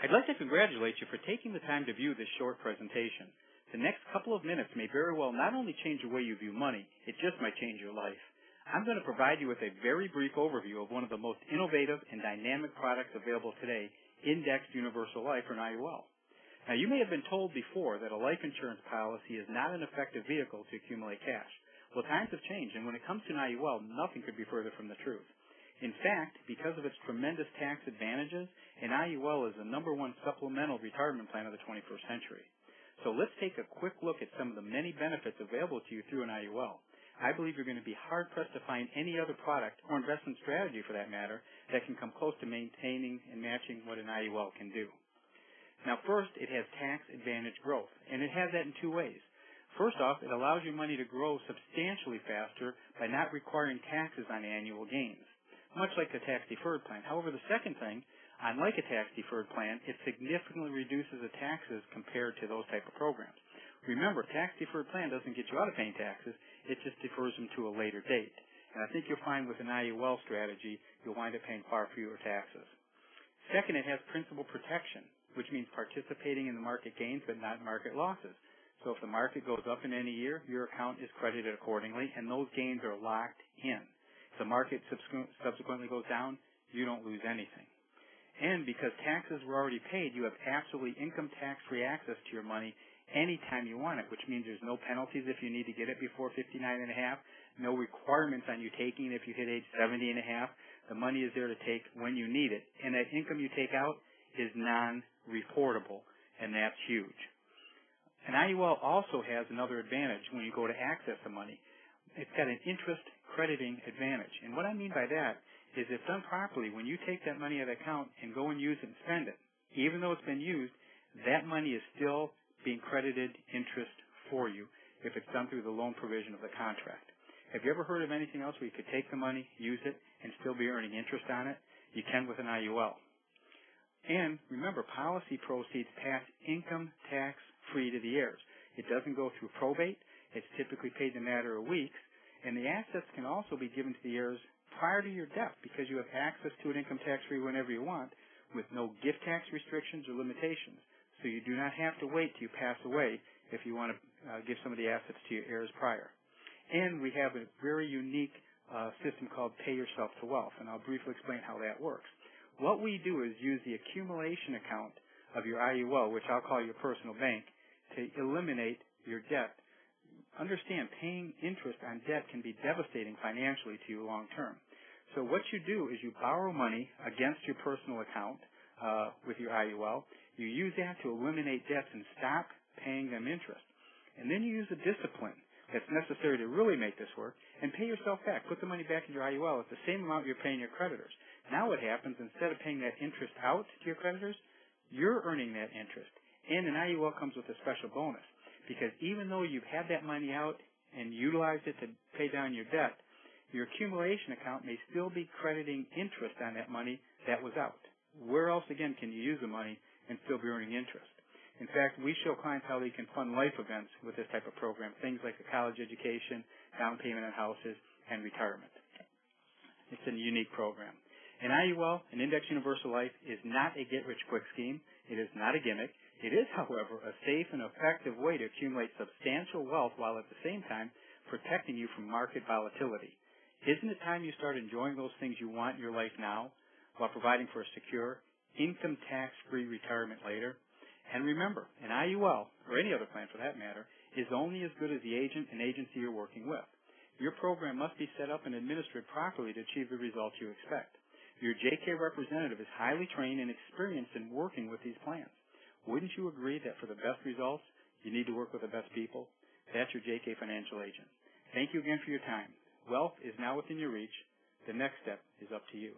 I'd like to congratulate you for taking the time to view this short presentation. The next couple of minutes may very well not only change the way you view money, it just might change your life. I'm going to provide you with a very brief overview of one of the most innovative and dynamic products available today, Indexed Universal Life, or an IUL. Now, you may have been told before that a life insurance policy is not an effective vehicle to accumulate cash. Well, times have changed, and when it comes to an IUL, nothing could be further from the truth. In fact, because of its tremendous tax advantages, an IUL is the #1 supplemental retirement plan of the 21st century. So let's take a quick look at some of the many benefits available to you through an IUL. I believe you're going to be hard-pressed to find any other product, or investment strategy for that matter, that can come close to maintaining and matching what an IUL can do. Now first, it has tax advantage growth, and it has that in two ways. First off, it allows your money to grow substantially faster by not requiring taxes on annual gains, much like a tax-deferred plan. However, the second thing, unlike a tax-deferred plan, it significantly reduces the taxes compared to those type of programs. Remember, a tax-deferred plan doesn't get you out of paying taxes, it just defers them to a later date. And I think you'll find with an IUL strategy, you'll wind up paying far fewer taxes. Second, it has principal protection, which means participating in the market gains but not market losses. So if the market goes up in any year, your account is credited accordingly, and those gains are locked in. If the market subsequently goes down, you don't lose anything. And because taxes were already paid, you have absolutely income tax-free access to your money anytime you want it, which means there's no penalties if you need to get it before 59 and a half, no requirements on you taking it if you hit age 70 and a half. The money is there to take when you need it, and that income you take out is non-reportable, and that's huge. An IUL also has another advantage when you go to access the money. It's got an interest crediting advantage, and what I mean by that is if done properly, when you take that money out of the account and go and use it and spend it, even though it's been used, that money is still being credited interest for you if it's done through the loan provision of the contract. Have you ever heard of anything else where you could take the money, use it, and still be earning interest on it? You can with an IUL. And remember, policy proceeds pass income tax free to the heirs. It doesn't go through probate. It's typically paid in a matter of weeks. And the assets can also be given to the heirs prior to your death because you have access to it income tax free whenever you want with no gift tax restrictions or limitations. So you do not have to wait till you pass away if you want to give some of the assets to your heirs prior. And we have a very unique system called Pay Yourself to Wealth, and I'll briefly explain how that works. What we do is use the accumulation account of your IUL, which I'll call your personal bank, to eliminate your debt. Understand, paying interest on debt can be devastating financially to you long term. So what you do is you borrow money against your personal account with your IUL. You use that to eliminate debts and stop paying them interest. And then you use the discipline that's necessary to really make this work and pay yourself back. Put the money back in your IUL at the same amount you're paying your creditors. Now what happens, instead of paying that interest out to your creditors, you're earning that interest. And an IUL comes with a special bonus because even though you've had that money out and utilized it to pay down your debt, your accumulation account may still be crediting interest on that money that was out. Where else, again, can you use the money and still be earning interest? In fact, we show clients how they can fund life events with this type of program, things like a college education, down payment on houses, and retirement. It's a unique program. An IUL, an Indexed Universal Life, is not a get-rich-quick scheme. It is not a gimmick. It is, however, a safe and effective way to accumulate substantial wealth while at the same time protecting you from market volatility. Isn't it time you start enjoying those things you want in your life now while providing for a secure, income tax-free retirement later? And remember, an IUL, or any other plan for that matter, is only as good as the agent and agency you're working with. Your program must be set up and administered properly to achieve the results you expect. Your JK representative is highly trained and experienced in working with these plans. Wouldn't you agree that for the best results, you need to work with the best people? That's your JK financial agent. Thank you again for your time. Wealth is now within your reach. The next step is up to you.